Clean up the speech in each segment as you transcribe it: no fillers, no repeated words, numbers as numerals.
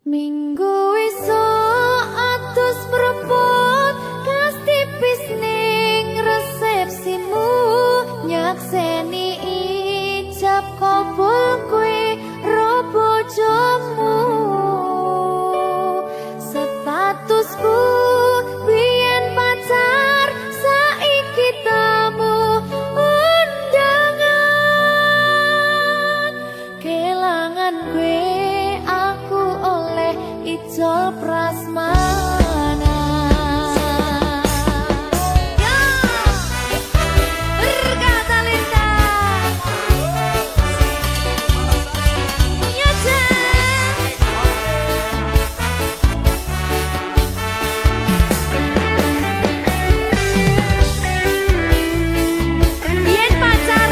Minggu esuk atus mrepot kas tipis ning resepsimu nyakseni ijab kabul kowe ro bojomu statusku biyen pacar saiki tamu undangan kelangan kowe aku oleh ijol prasmana. Ya, berkata Linda. Ya, Yen pacar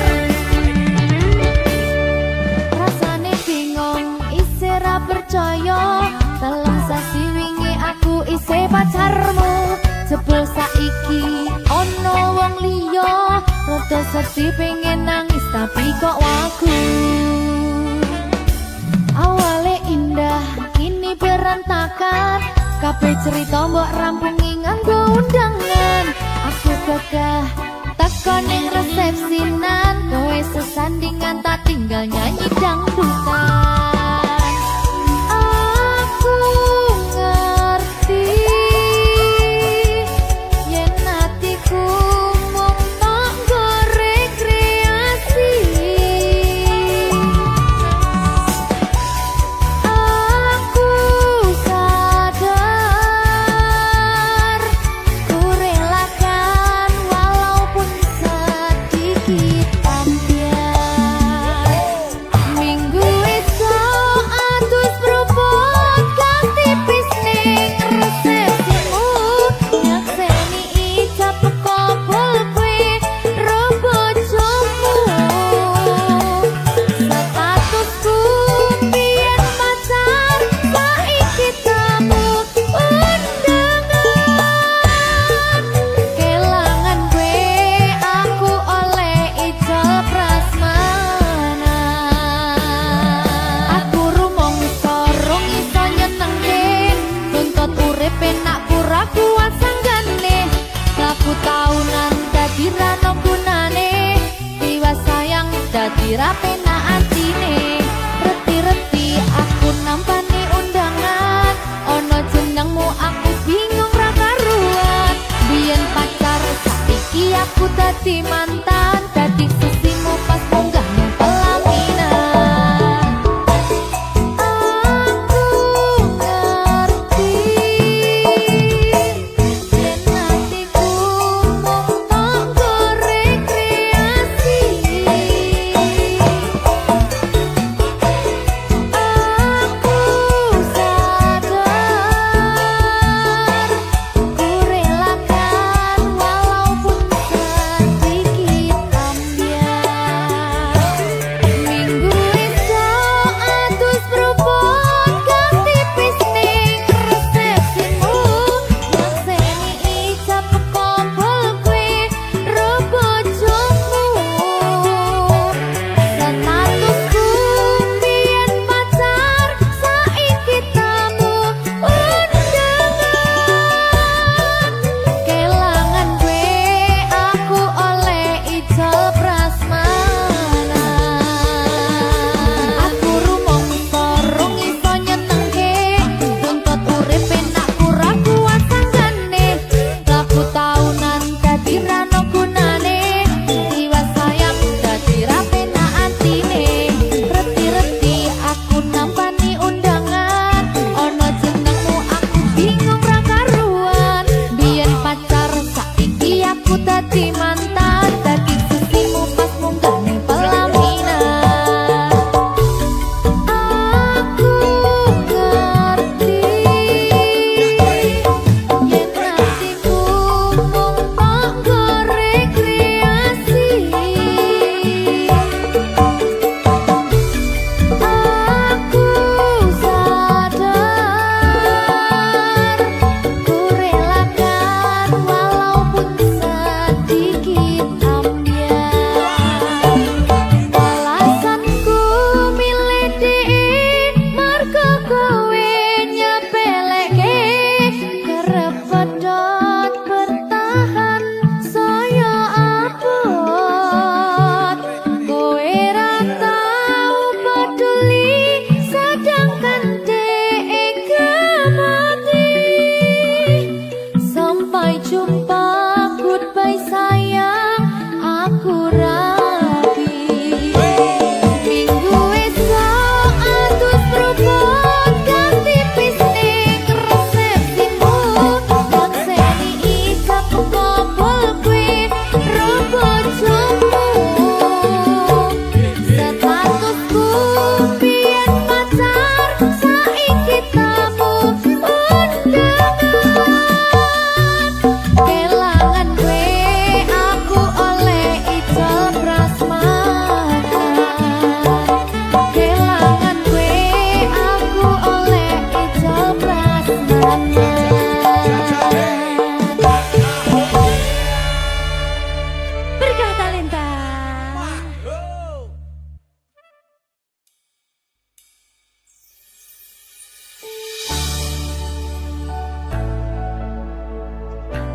rasane bingung isih ra percaya dalam sasi wingi aku isih pacarmu jebul saiki ono wong liya rada sedih pengen nangis tapi kok wagu awale indah kini berantakan kabeh cerita mbok rampungi nganggo undangan aku gagah teko ning resepsinan kowe sesandingan tak tinggal nyanyi dangdutan aku ngerti yen atiku mung tanggo rekreasi aku sadar ku relakan walaupun sedikit ambiar minggu esok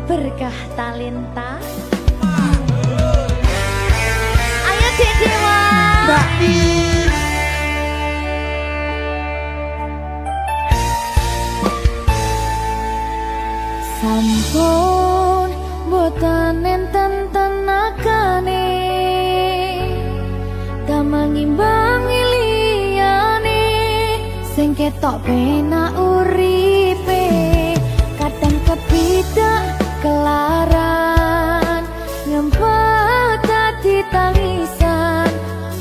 Berkah talenta. Ayo Dek Dewa. Mbak Sampun boten enten tenagane damang imbangi liyane sing ketok penak uripe kadang kepidak kelaran ngempet dadi tangisan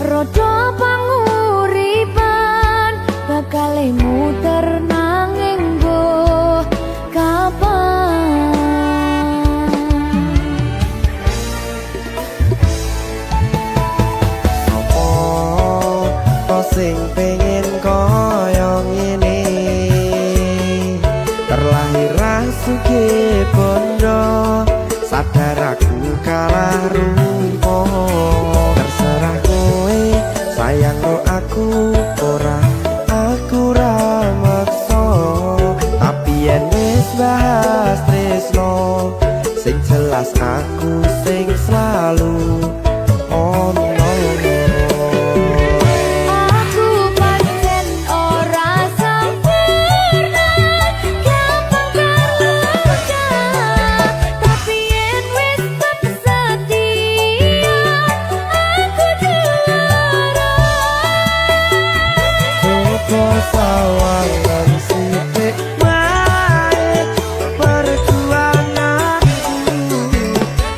rodo panguripan bakal muter nanging go kapan apa sing pengen koyo ngene terlahir sugih bondo sadar aku kalah rumpo terserah kowe sayang lo aku ora maksa tapi yen wis bahas tresno sing jelas aku sing selalu ono. Sawangan sithik wae perjuanganku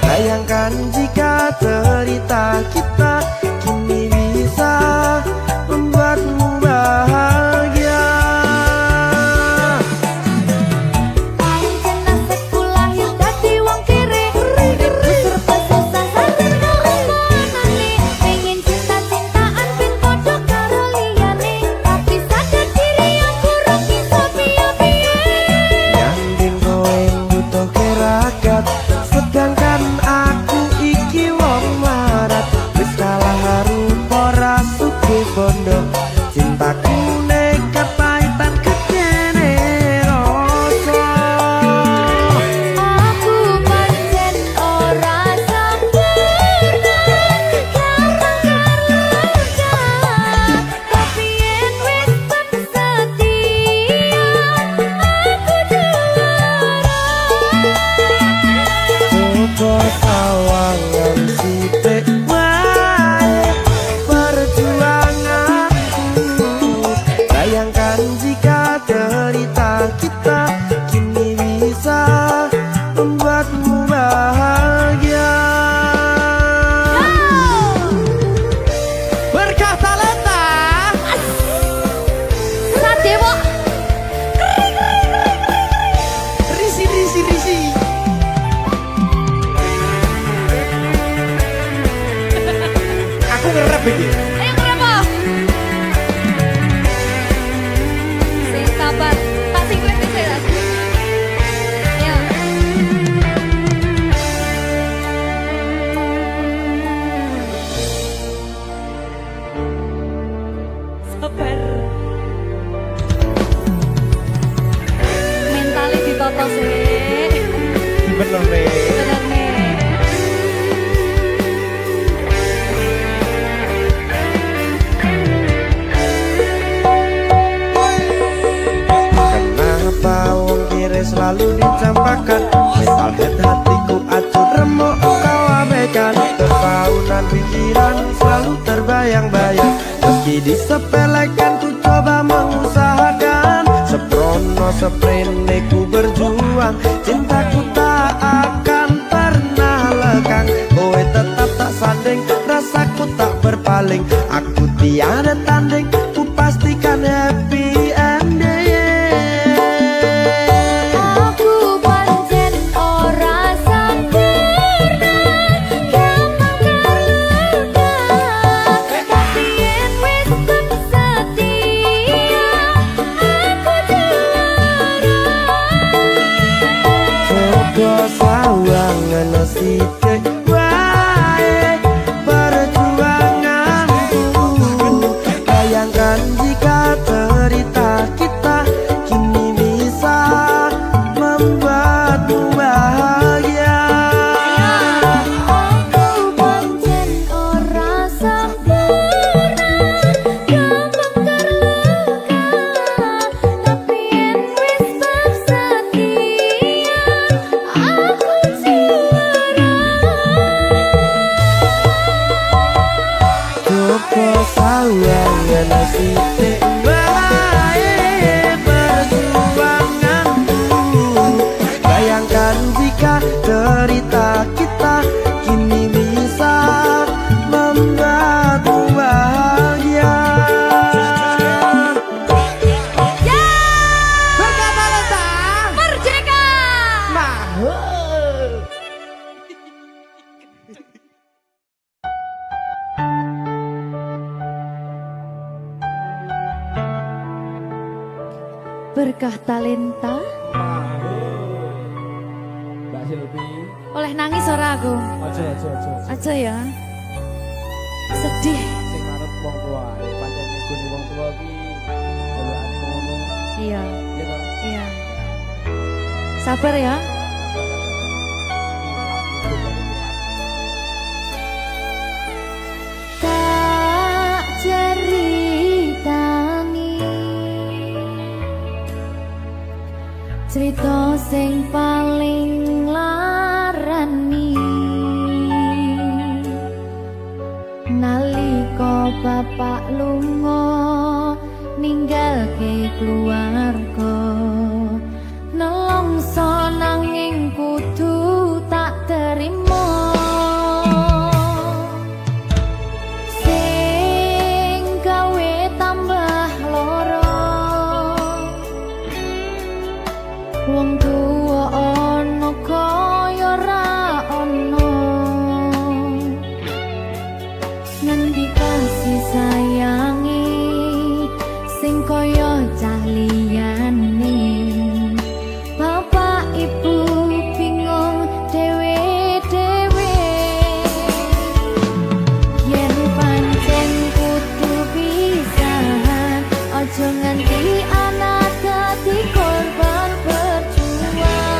bayangkan jika cerita kita kini bisa membuatmu bahagia pancen nasibku lahir dadi wong kere uripku serba susah sampe ngelakoni pengen cinta-cintaan ben padha karo liyane tapi sadar diri aku ra bisa piye-piye nyanding kowe butuh keragat sedangkan aku iki wong marat wis kalah rupa ra sugih bondo cintaku nekat pahitan kedene rasa aku pancen ora sempurna karang tapi yen wis setia aku juara coba sawangan sithik wae perjuanganku bayangkan jika cerita kita kini bisa membuatmu bahagia. Berkah talenta Sadewo risi Aku ngerep iki. ayo kenapa sing sabar tak sing kuwi sih ya sabar mentalnya ditata sih Bener nih. bener nih Disepelekan ku coba mengusahakan, seprono seprene ku berjuang. Cintaku tak akan pernah lekang, kowe tetap tak sanding, rasaku tak berpaling. Aku tiada tanding, ku pastikan happy ending. Aku pancen ora sempurna, gampang terluka, tapi yen wis setia, aku juara. Coba sawangan sithik wae perjuanganku. Bayangkan jika cerita kita kini bisa membuatmu bahagia. Aku pancen ora sempurna, gampang terluka, tapi yen wis setia, aku juara. Coba sawangan sithik wae perjuanganku. Bayangkan jika cerita kita kini bisa membuatmu bahagia. Berkata letah Merdeka! mahal. Berkah talenta Mbak Silvi, oleh nangis ora aku. aja. Aja ya. Sedih. Sing manut wong tua, pancen ngikuni wong tua ki jalukane ngono. Iya, Ya toh. iya. Sabar ya. Tak ceritani cerita sing paling larani, nalika bapak lunga ninggalke keluarga, nelongso nanging kudu tak terima. Sing gawe tambah lara, wong tuwa ana kaya ra ana, ngendi kasih sayangi sing kaya cah liyane. Bapak ibu bingung dewe-dewe, yen pancen kudu pisahan, aja nganti anak dadi korban perjuangan.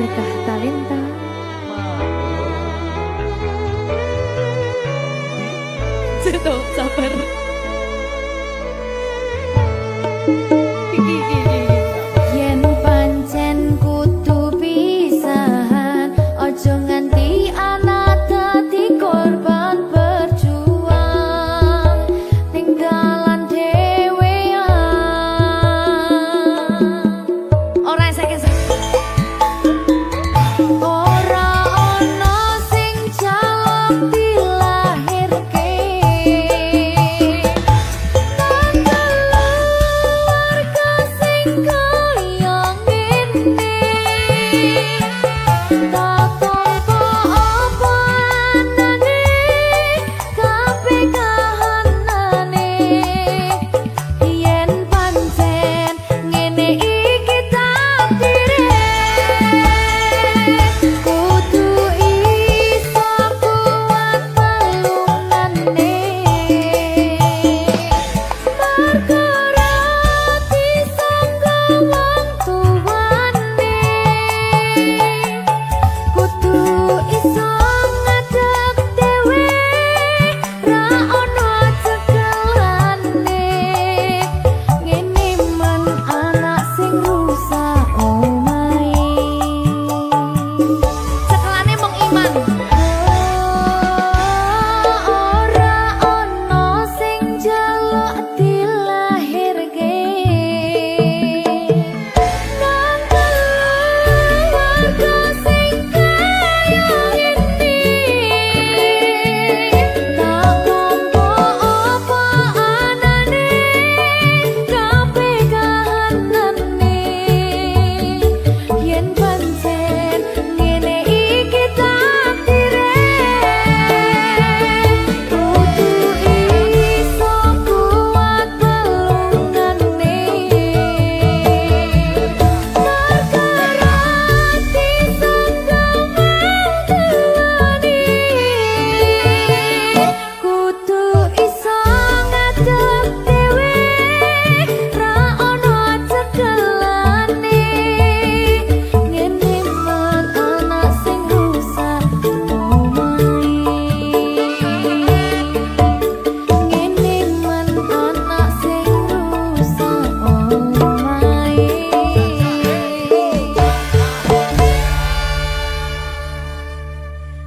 Berkah talenta. Tuh, sabar. Yen pancen kudu pisahan, ojo nganti anak dadi korban berjuang, tinggalan dhewean. Ora esek-esek. Ora ono sing jaluk dilahirke.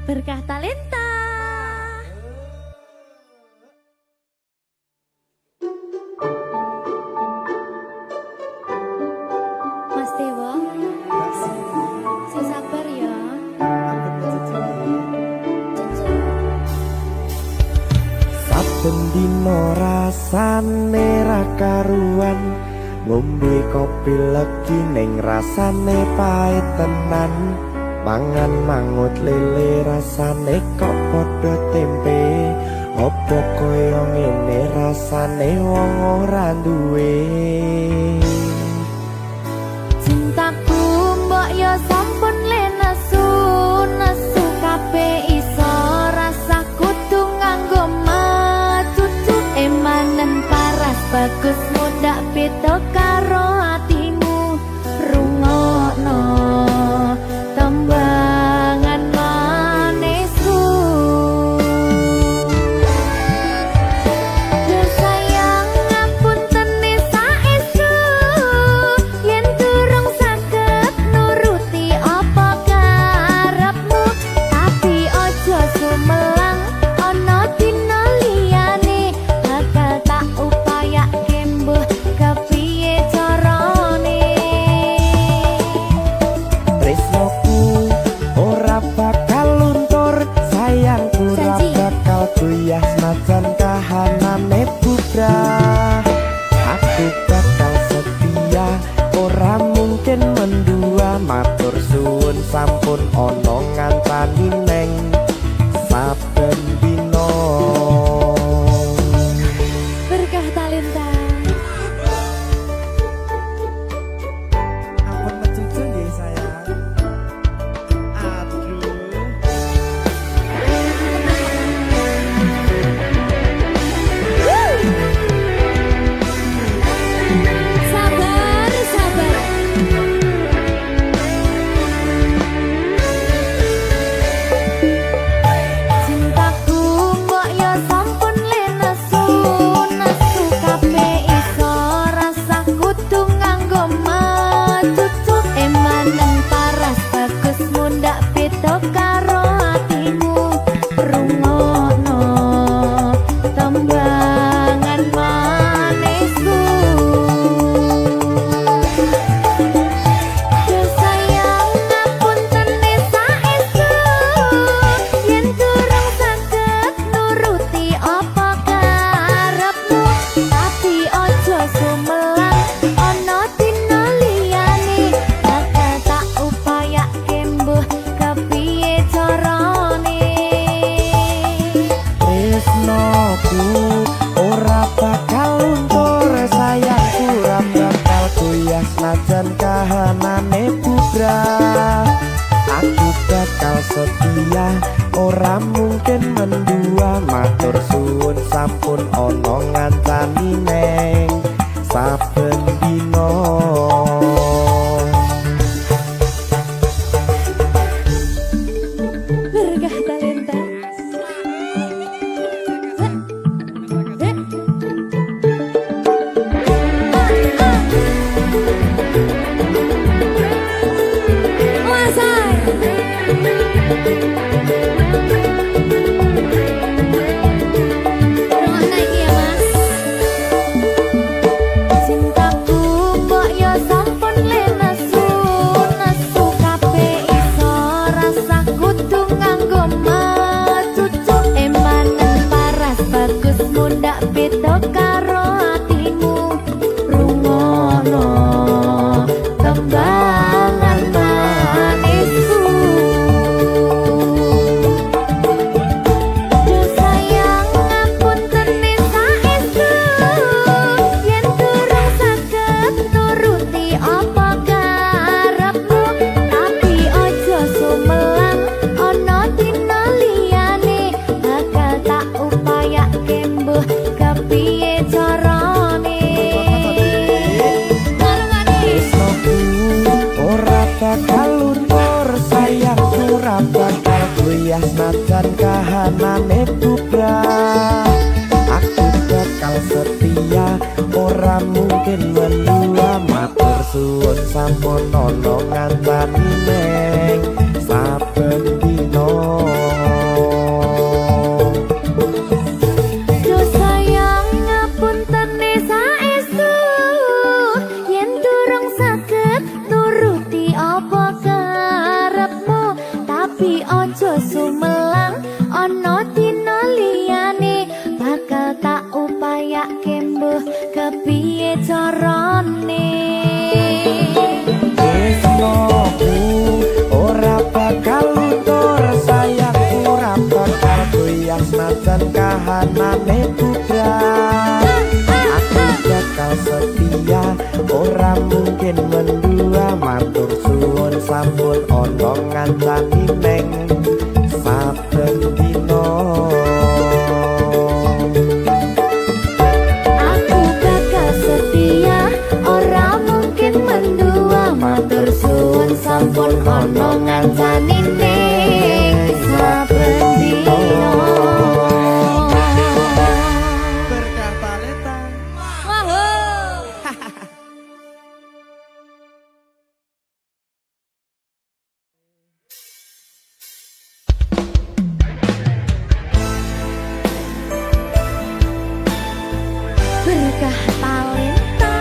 Berkah talenta. Mas Dewa, si sabar ya. Saben dino rasane ra karuan, ngombe kopi legi ning rasane pahit tenan. Mangan mangut lele rasane kok padha tempe, opo koyo ngene rasane wong ora duwe. Cintaku mbok yo sampun le nesu kabeh iso rasa kudu nganggo matutu emanen paras bagus mundak beda karo atimu rungokno tembangan manisku. Sayang ngapunten saestu yen durung saged nuruti apa karepmu, tapi ojo sumelang ana dina liyane bakal tak upayake mbuh kepiye carane. Tresnoku ora bakal luntur, sayangku ora bakal goyah senajan kahanane bubrah. Aku bakal setia, ora mungkin mendua. Matur suwun sampun ana ngancani neng saben dina. Berkah talenta. Ampun mecucu nggih sayang. Aduh. Sabar, sabar. saben dino. Berkah talenta. Beda karo atimu rungono tembangan manisku. Duh sayang ngapunten saestu yen durung saged nuruti apa karepmu, tapi aja sumelang ana dina liyane bakal tak upayake mbuh kepiye carane. Ora bakal luntur sayang ora bakal goyah najan kahanane bubrah. Aku bakal setia ora mungkin mendua, matur suwun sampun ana ngancani neng saben dino. Aja sumelang ana dina liyane bakal tak upayake mbuh kepiye carane. Tresnoku ora bakal luntur sayang ora bakal goyah najan kahanane bubrah. Aku bakal setia ora mungkin mendua, matur suwun sampun ana ngancani neng saben dino. Aku bakal setia ora mungkin mendua, matur suwun sampun ana ngancani neng saben dino. Berkah talenta. Berkah talenta.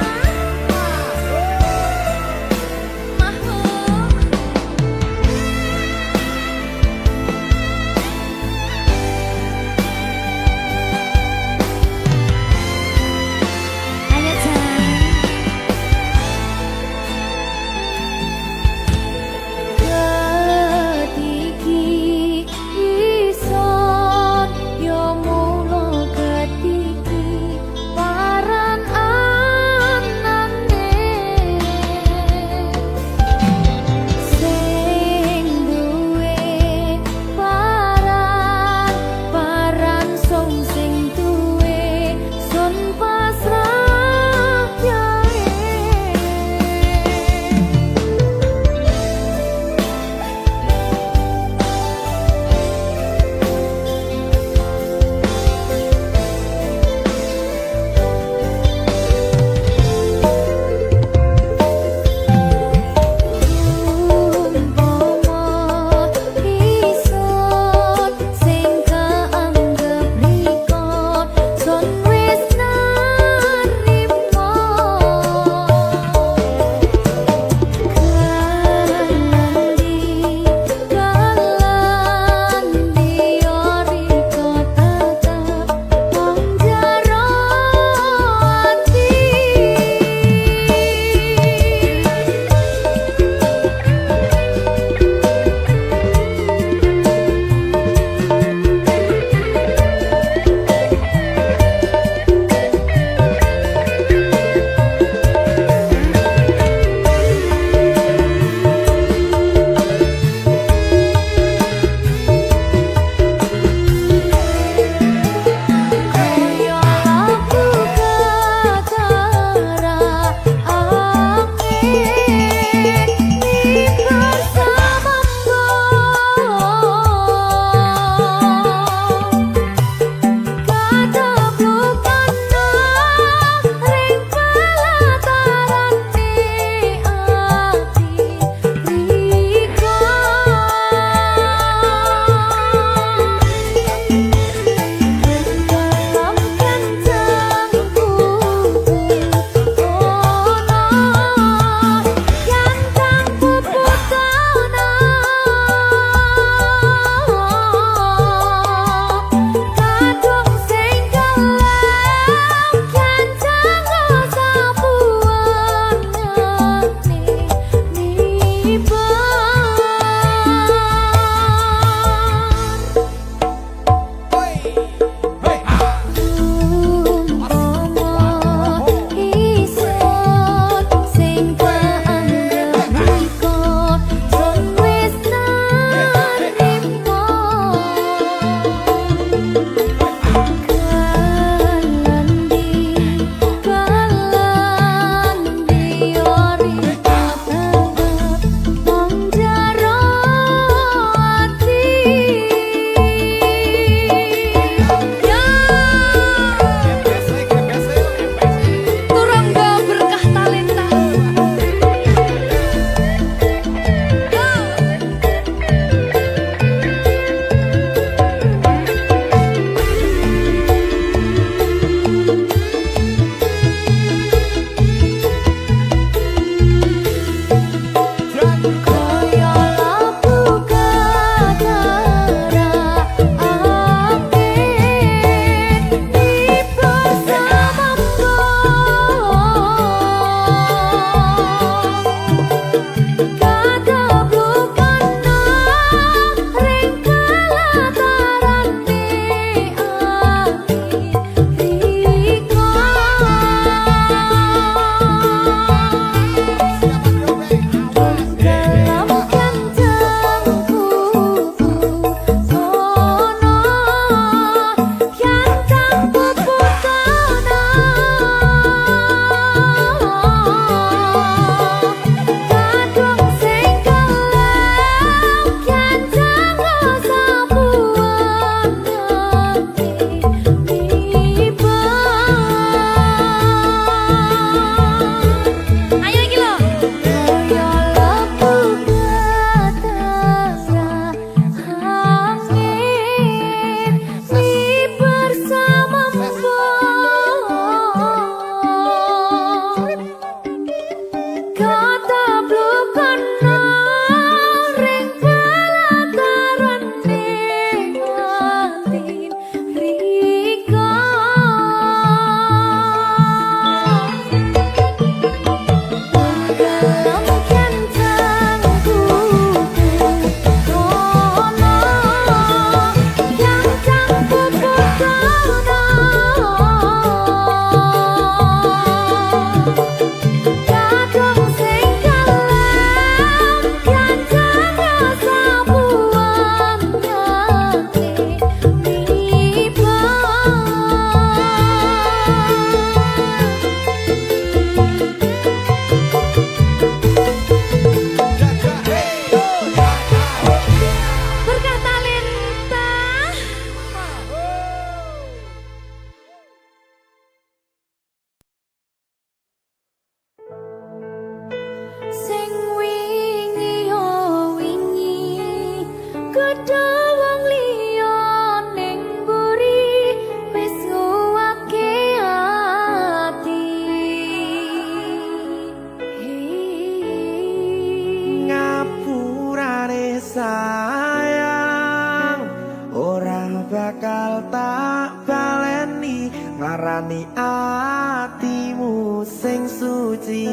nglarani atimu sing suci.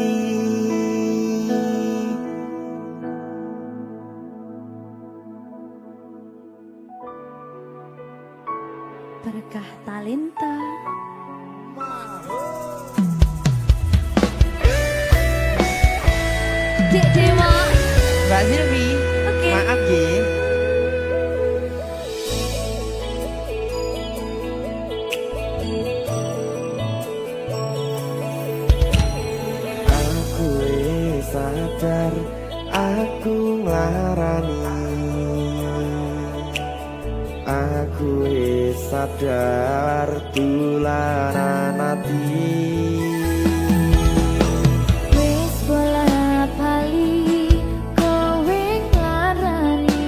Berkah talenta. Dek Dewa. Mbak Silvi, Oke. maaf ya. Aku sadar aku nglarani. Aku sadar tulanan ati. Wis bola bali kowe nglarani.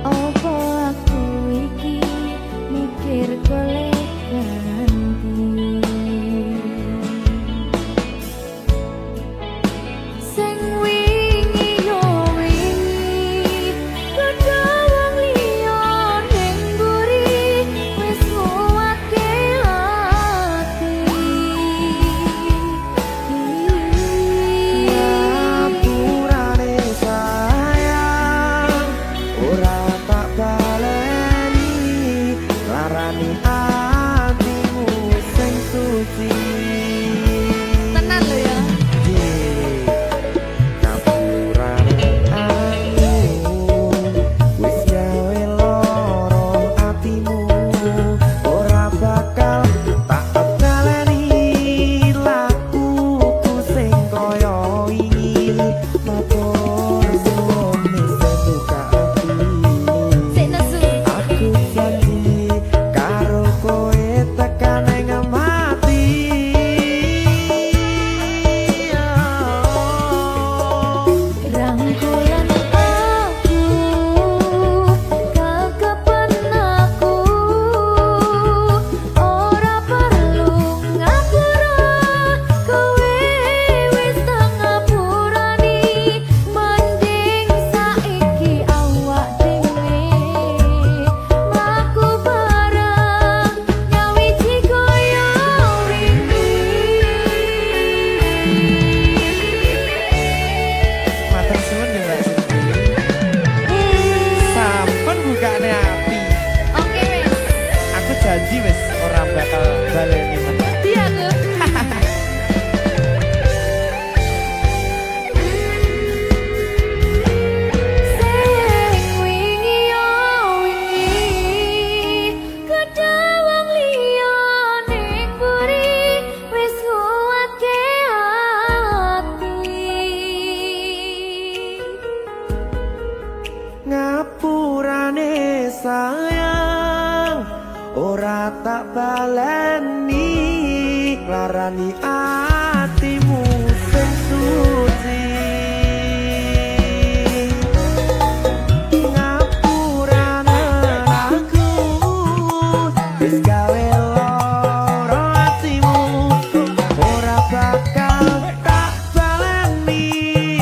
Opo aku iki mikir golek ganti. Sing wingi yo wingi padha wong liya ning mburi wis nguwatke ati. Ngapurane sayang ora tak baleni larani atimu sing suci. Tenan lho ya. Ngapurane aku wis gawe loro atimu ora bakal tak baleni lakuku sing kaya wingi matur suwun sing buka ati. Sik nesu. Aku janji karo kowe tekan ing mati. Rangkulan aku kakepen aku ora perlu ngapura kowe wis tak ngapurani mending saiki awak dhewe mlaku bareng nyawiji koyo wingi. Matur suwun ya Mbak Silvi. Sampun bukane ati. Oke wis. Aku janji wis ora bakal baleni meneh. Iya aku. Sing wingi yo wingi kedawang liya ning mburi wis nguwatke ati. Ngapurane sayang ora tak baleni larani atimu sing suci. Ngapurane aku wis gawe loro atimu ora bakal tak baleni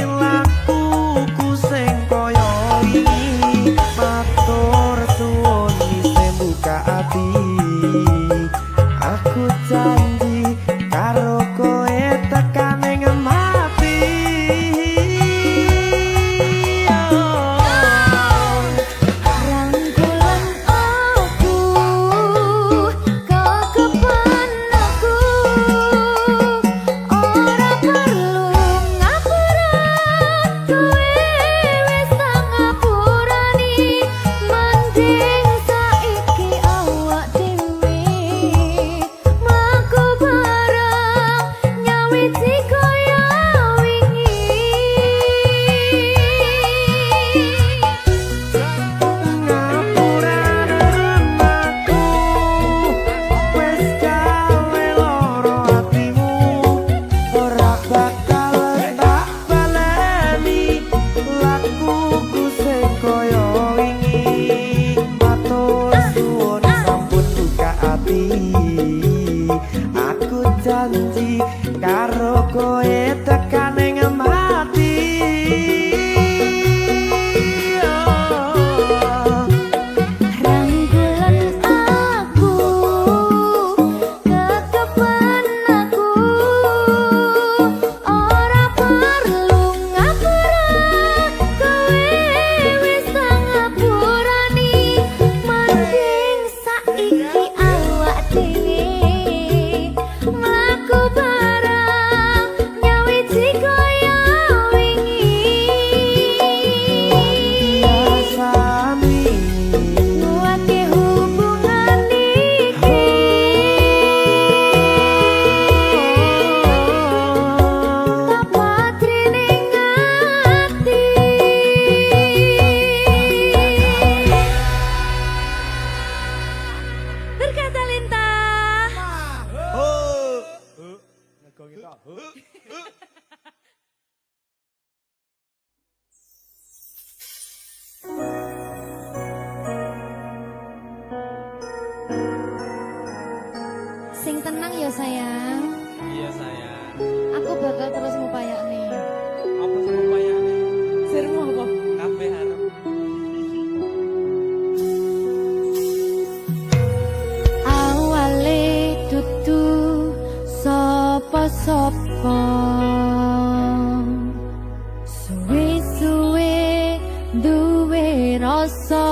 lakuku sing kaya wingi matur suwun sing buka ati. Aku janji karo kowe tekan ing mati. Rangkulan aku kakepen aku ora perlu ngapura kowe wis tak ngapurani mending saiki awak dhewe mlaku bareng nyawiji koyo wingi. Ngapurane aku wis gawe loro atimu ora bakal tak baleni lakuku sing kaya wingi matur suwun sampun buka ati. Aku janji karo kowe tekan ing mati. Rangkulan aku Sing tenang ya sayang. Iya sayang. Aku bakal terus ngupayakne. Apa sih upayane? Sirmu apa? Kabeh harap. Awale dudu sapa-sapa. Suwe-suwe duwe rasa.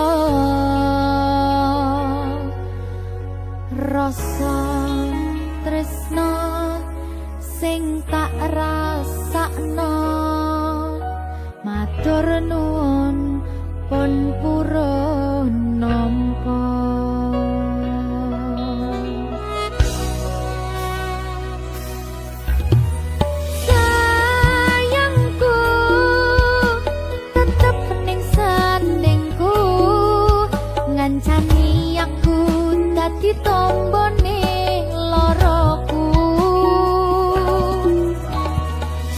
Rasa tresno sing tak rasakno. Matur nuwun pun purun nampa. Sayangku tetep ning sandingku, ngancani aku dadi tombone loroku.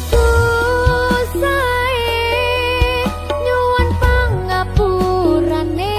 Susahe nyuwun pangapurane,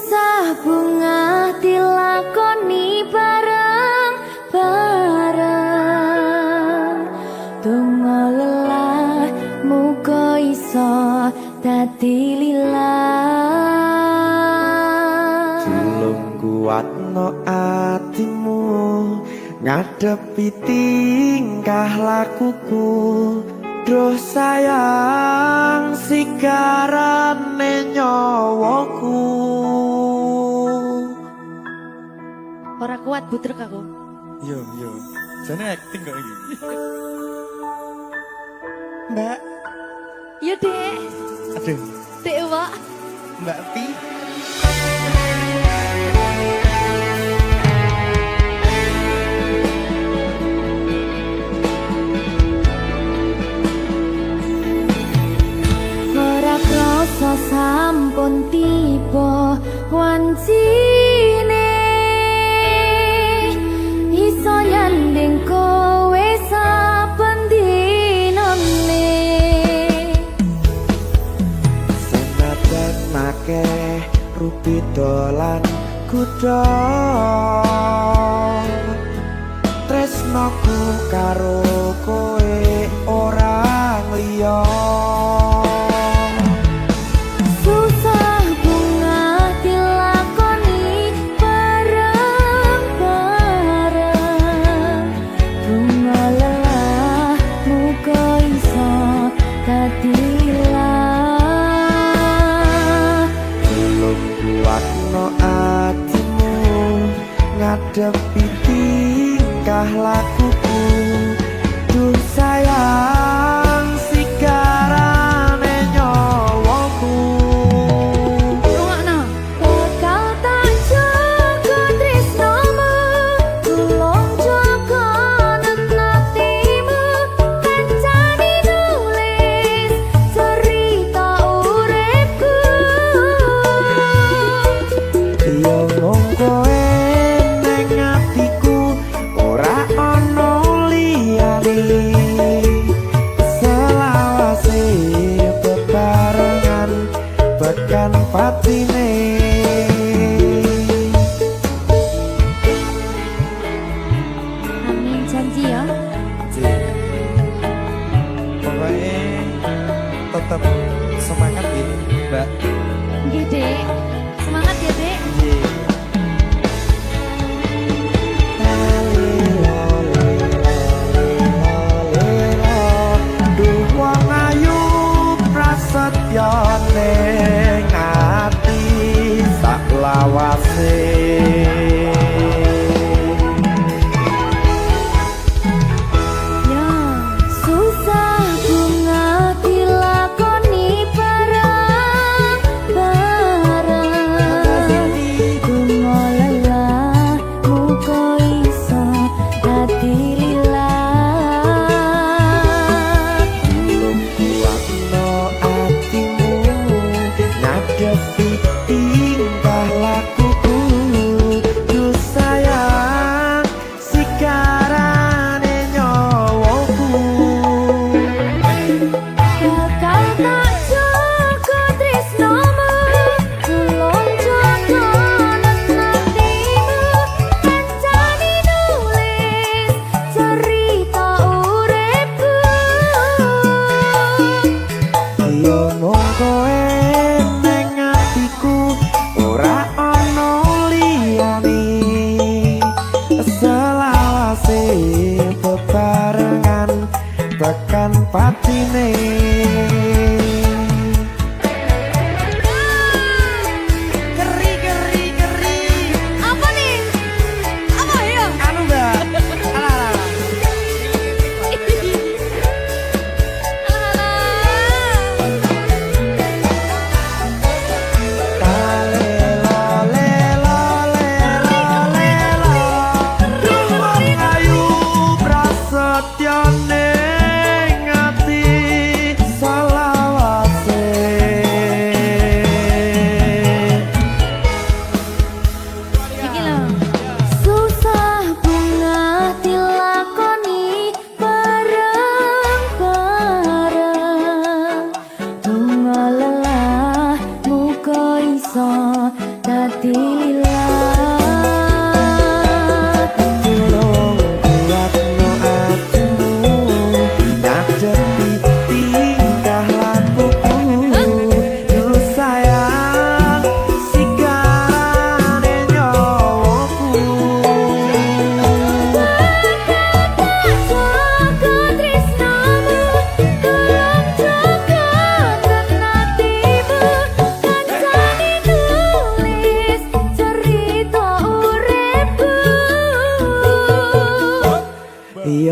Susah bunga dilakoni bareng-bareng. Donga lelah muga iso dadi lillah. Julung kuatno atimu ngadepi tingkah lakuku. Duh sayang sigarane nyawaku. Ora kuat butrek aku. Yo. Jane acting kok iki. Mbak. Ya Dek. Aduh, Dek Wak. Mbak Pi. Ora krasa sampun tiba wancine iso nyanding kowe saben dinane. Senajan akeh rupi dolan kuda, tresnoku karo kowe orang liya. Susah bunga dilakoni bareng-bareng. Bunga lelah muga iso dadi lillah. Belum kuatno atimu ngadepi tingkah lakuku. Duh sayang sigarane nyawaku. Rungokno. Bakal tak jaga tresnomu, tulung jaga nenatimu. Kancani nulis cerita uripku. Yo mung kowe ning atiku, ora ana liyane. Selawase bebarengan bekan patine. Amin janji ya. Pokoknya tetap semangat ya, Mbak. Nggih, Dek. Semangat ya, Dek. Duh wong ayu prasetyo ning ati sak lawase. Ya, susah bunga dilakoni bareng-bareng.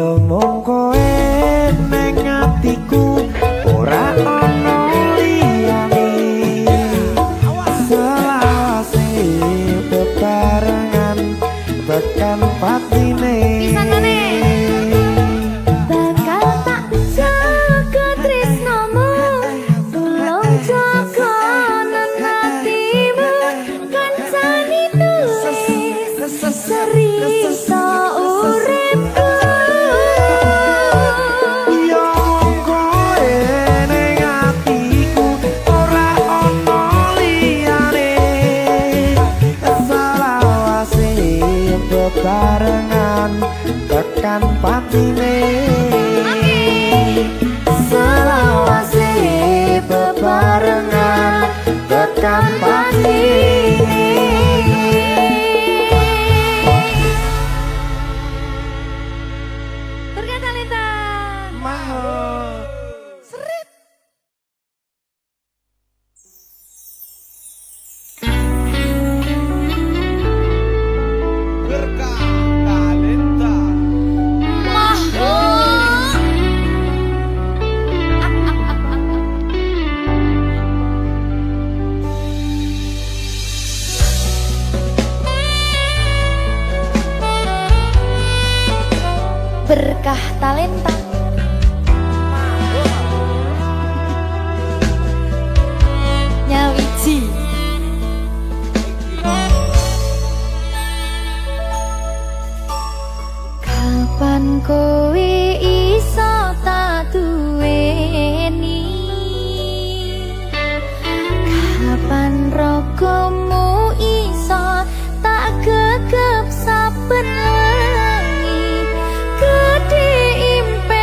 Ya mung kowe ning atiku ora ana liyane selawase bebarengan tekan patine bakal tak jaga tresnomu tulung jaga hatimu kancani tulis cerita uripku ya mung kowe ning atiku ora ana liyane selawase bebarengan tekan patine selawase bebarengan tekan patine. Berkat Talenta Mahal. Berkah talenta. Berkah Talenta Nyawiji kapan kowe iso tak duweni kapan rogomu iso tak gegep saben wengi gede impen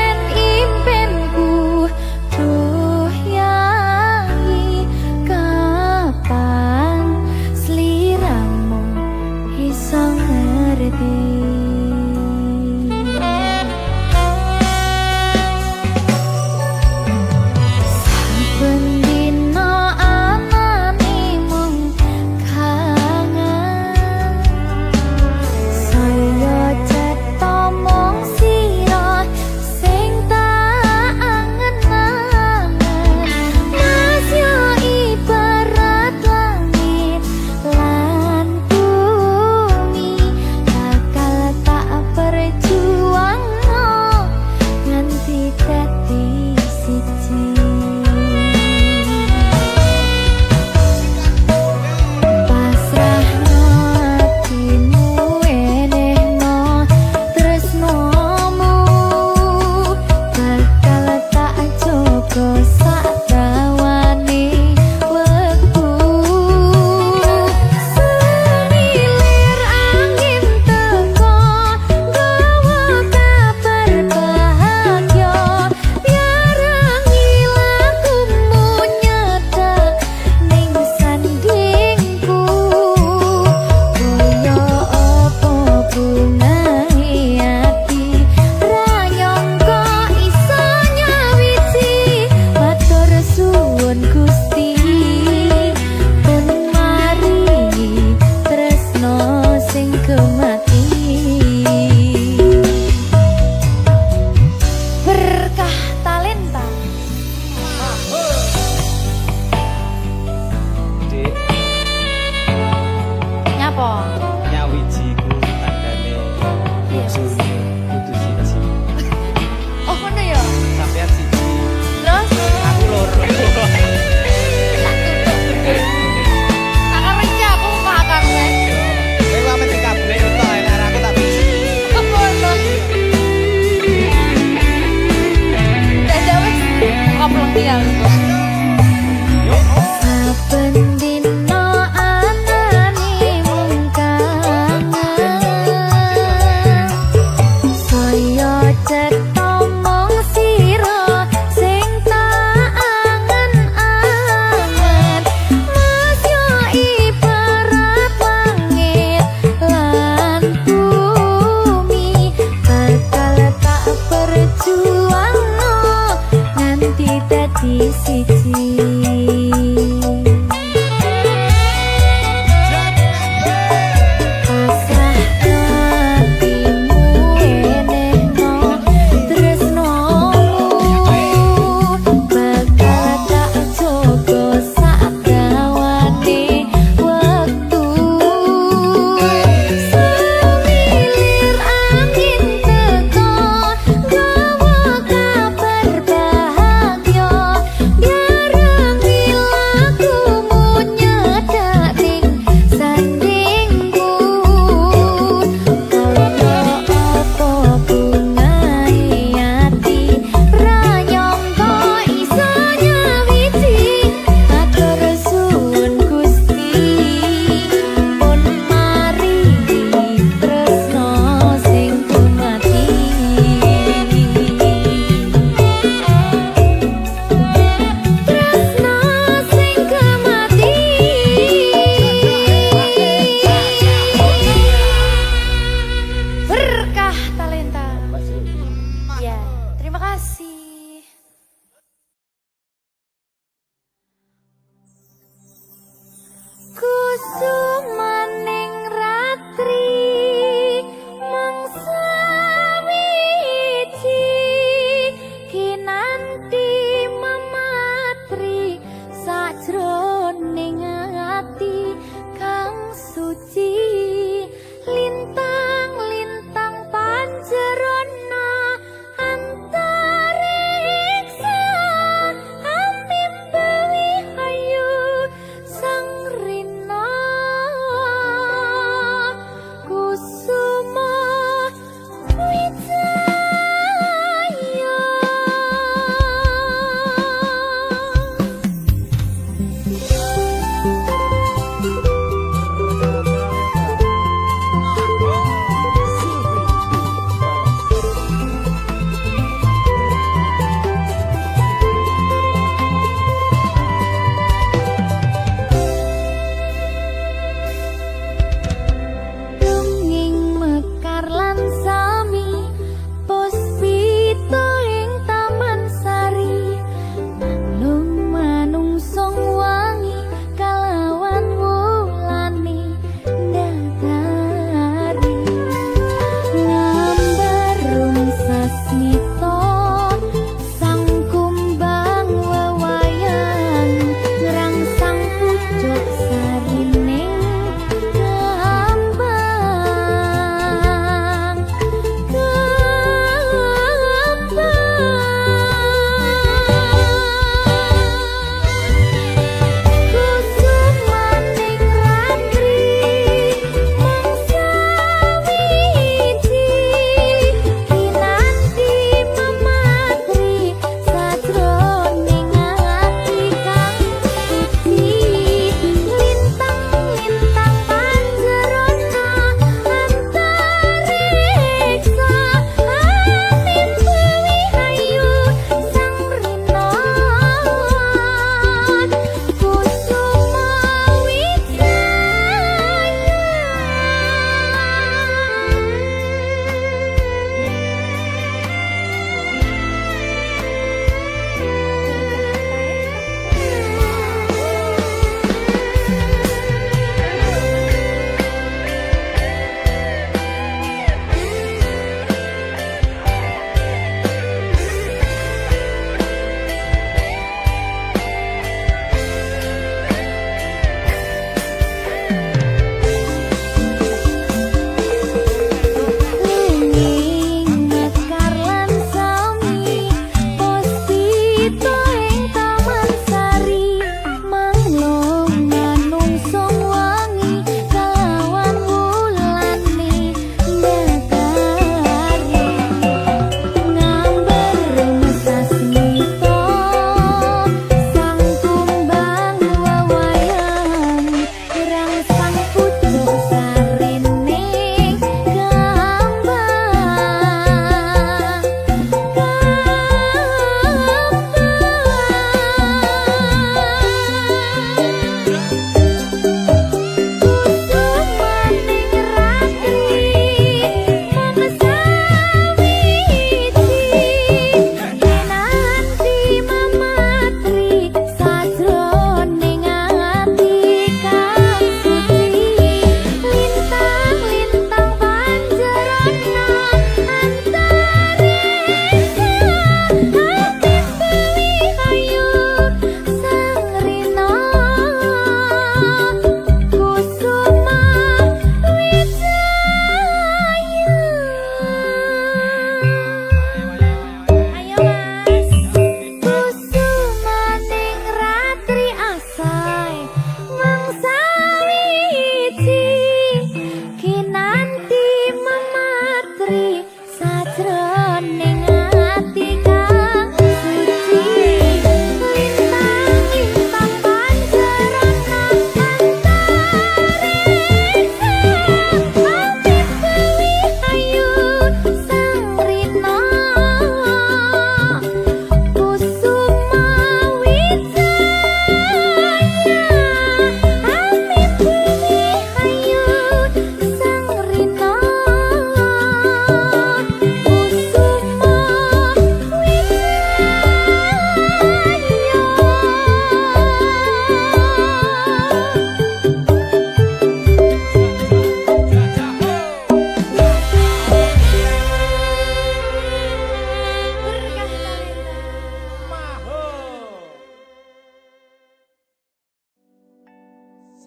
sumaning ratri mangsa wiji kinanti mematri sajroning ati kang suci lintang-lintang panjerona antariksa ambimbewi hayu sang rina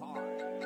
Say